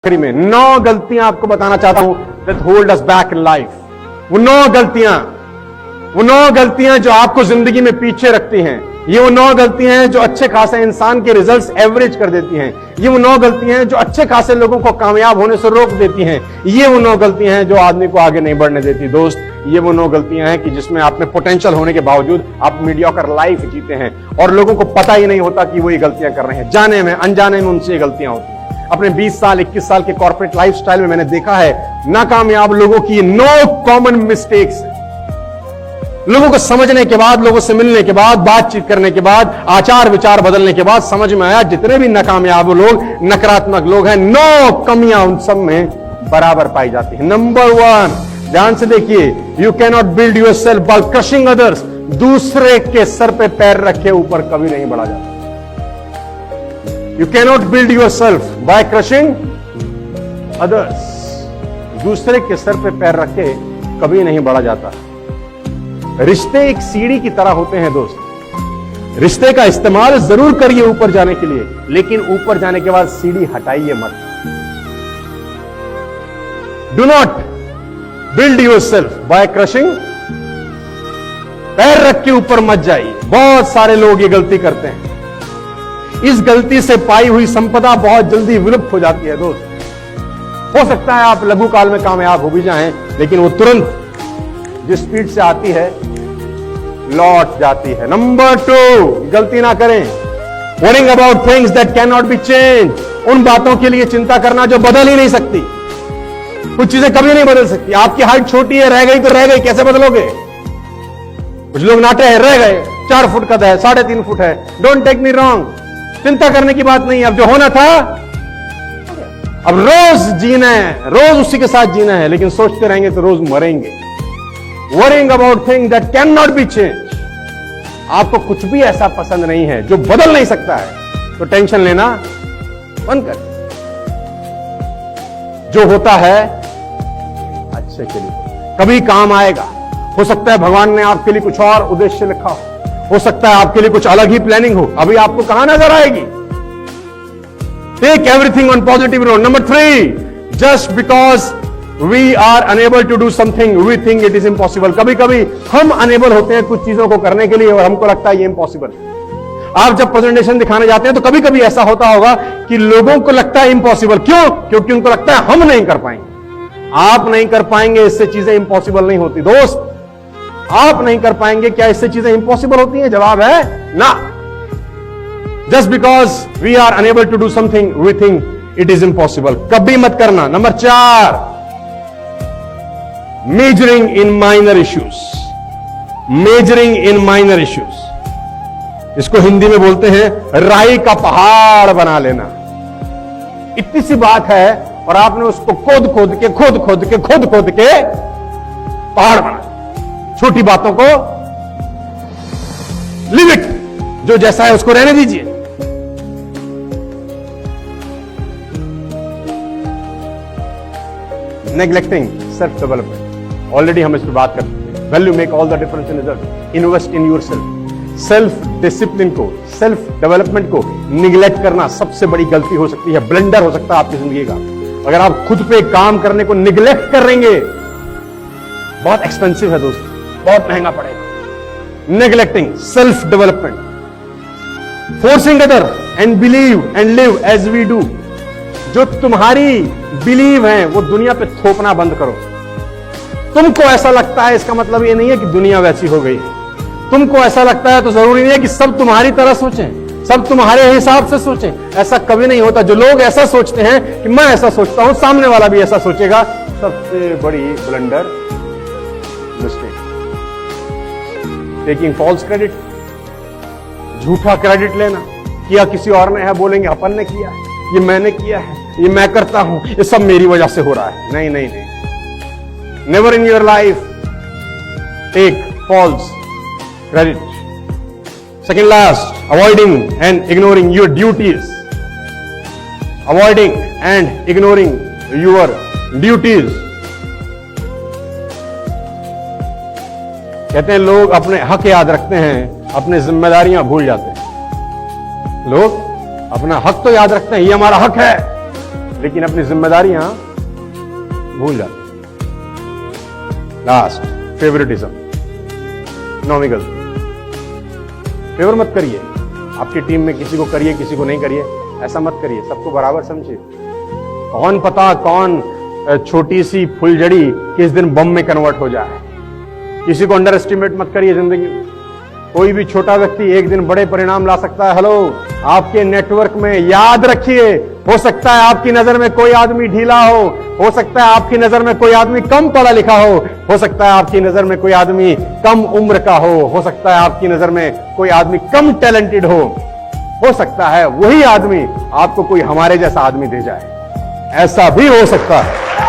आखिरी में 9 गलतियां आपको बताना चाहता हूं that hold us back in life। वो 9 गलतियां जो आपको जिंदगी में पीछे रखती हैं। ये वो 9 गलतियां हैं जो अच्छे खासे इंसान के रिजल्ट्स एवरेज कर देती हैं। ये वो 9 गलतियां हैं जो अच्छे खासे लोगों को कामयाब होने से रोक देती हैं। ये वो 9 गलतियां हैं जो आदमी को आगे नहीं बढ़ने देती। दोस्त, ये वो 9 गलतियां हैं कि जिसमें आप में पोटेंशियल होने के बावजूद आप मीडियोकर लाइफ जीते हैं और लोगों को पता ही नहीं होता कि वो ये गलतियां कर रहे हैं। जाने में अनजाने में उनसे ये गलतियां होती हैं। अपने 20 साल 21 साल के कॉर्पोरेट लाइफस्टाइल में मैंने देखा है नाकामयाब लोगों की 9 कॉमन मिस्टेक्स। लोगों को समझने के बाद, लोगों से मिलने के बाद, बातचीत करने के बाद, आचार विचार बदलने के बाद समझ में आया जितने भी नाकामयाब लोग, नकारात्मक लोग हैं, 9 कमियां उन सब में बराबर पाई जाती है। नंबर 1, ध्यान से देखिए, you can not build yourself by crushing others. दूसरे के सर पे पैर रखे ऊपर कभी नहीं बढ़ा जाता। You cannot build yourself by crushing others। दूसरे के सर पे पैर रखे कभी नहीं बढ़ा जाता। रिश्ते एक सीढ़ी की तरह होते हैं दोस्त। रिश्ते का इस्तेमाल जरूर करिए ऊपर जाने के लिए, लेकिन ऊपर जाने के बाद सीढ़ी हटाइए मत। Do not build yourself by crushing। पैर रख के ऊपर मत जाइए। बहुत सारे लोग ये गलती करते हैं। इस गलती से पाई हुई संपदा बहुत जल्दी विलुप्त हो जाती है दोस्त। हो सकता है आप लघु काल में कामयाब हो भी जाएं, लेकिन वो तुरंत जिस स्पीड से आती है लौट जाती है। नंबर 2, गलती ना करें worrying about things that can not be change. उन बातों के लिए चिंता करना जो बदल ही नहीं सकती। कुछ चीजें कभी नहीं बदल सकती। आपकी हाइट छोटी है, रह गई तो रह गई, कैसे बदलोगे? कुछ लोग नाटे हैं, रह गए, 4 फुट कद है, 3.5 फुट है। डोंट टेक मी रॉन्ग, चिंता करने की बात नहीं। अब जो होना था, अब रोज जीना है, रोज उसी के साथ जीना है, लेकिन सोचते रहेंगे तो रोज मरेंगे। Worrying about things that can not be change. आपको कुछ भी ऐसा पसंद नहीं है जो बदल नहीं सकता है, तो टेंशन लेना बंद कर। जो होता है अच्छे के लिए, कभी काम आएगा। हो सकता है भगवान ने आपके लिए कुछ और उद्देश्य लिखा हो सकता है आपके लिए कुछ अलग ही प्लानिंग हो, अभी आपको कहां नजर आएगी। Take everything on positive note. Number 3, just because we are unable to do something we think it is impossible. कभी कभी हम अनेबल होते हैं कुछ चीजों को करने के लिए और हमको लगता है ये इम्पॉसिबल। आप जब प्रेजेंटेशन दिखाने जाते हैं तो कभी कभी ऐसा होता होगा कि लोगों को लगता है इम्पॉसिबल। क्यों? क्योंकि उनको लगता है हम नहीं कर पाएंगे। आप नहीं कर पाएंगे, इससे चीजें इम्पॉसिबल नहीं होती दोस्त। आप नहीं कर पाएंगे, क्या इससे चीजें इंपॉसिबल होती हैं? जवाब है ना। Just because we are unable to do something we think it is impossible, कभी मत करना। Number 4, measuring in minor issues. Measuring in minor issues, इसको हिंदी में बोलते हैं राई का पहाड़ बना लेना। इतनी सी बात है और आपने उसको खोद खोद के पहाड़ बना। छोटी बातों को लिमिट, जो जैसा है उसको रहने दीजिए। नेग्लेक्टिंग सेल्फ डेवलपमेंट, ऑलरेडी हम इस पर बात कर चुके हैं। Value make all the difference in result. Invest in your self. Self discipline को, सेल्फ डेवलपमेंट को निगलेक्ट करना सबसे बड़ी गलती हो सकती है, ब्लंडर हो सकता है आपकी जिंदगी का। अगर आप खुद पे काम करने को निगलेक्ट कर लेंगे, बहुत एक्सपेंसिव है दोस्तों, बहुत महंगा पड़ेगा। Neglecting self development. Forcing other and believe and live as we do. जो तुम्हारी बिलीव है वो दुनिया पे थोपना बंद करो। तुमको ऐसा लगता है, इसका मतलब ये नहीं है कि दुनिया वैसी हो गई है। तुमको ऐसा लगता है तो जरूरी नहीं है कि सब तुम्हारी तरह सोचें, सब तुम्हारे हिसाब से सोचें। ऐसा कभी नहीं होता। जो लोग ऐसा सोचते हैं कि मैं ऐसा सोचता हूं, सामने वाला भी ऐसा सोचेगा, सबसे बड़ी blunder, mistake. Taking false credit, झूठा क्रेडिट लेना। किया किसी और ने है, बोलेंगे अपन ने किया है, ये मैंने किया है, ये मैं करता हूं, ये सब मेरी वजह से हो रहा है। नहीं नहीं नहीं, never in your life take false credit. Second last, avoiding and ignoring your duties. Avoiding and ignoring your duties. कहते हैं लोग अपने हक याद रखते हैं, अपनी जिम्मेदारियां भूल जाते हैं। लोग अपना हक तो याद रखते हैं, ये हमारा हक है, लेकिन अपनी जिम्मेदारियां भूल जाते। लास्ट, फेवरेटिज्म, 9वीं गलती। फेवर मत करिए, आपकी टीम में किसी को करिए किसी को नहीं करिए, ऐसा मत करिए, सबको बराबर समझिए। कौन पता कौन छोटी सी फुलझड़ी किस दिन बम में कन्वर्ट हो जाए। किसी को अंडर एस्टिमेट मत करिए जिंदगी में। कोई भी छोटा व्यक्ति एक दिन बड़े परिणाम ला सकता है। हेलो, आपके नेटवर्क में याद रखिए, हो सकता है आपकी नजर में कोई आदमी ढीला हो सकता है आपकी नजर में कोई आदमी कम पढ़ा लिखा हो सकता है आपकी नजर में कोई आदमी कम उम्र का हो सकता है आपकी नजर में कोई आदमी कम टैलेंटेड हो सकता है वही आदमी आपको कोई हमारे जैसा आदमी दे जाए, ऐसा भी हो सकता है।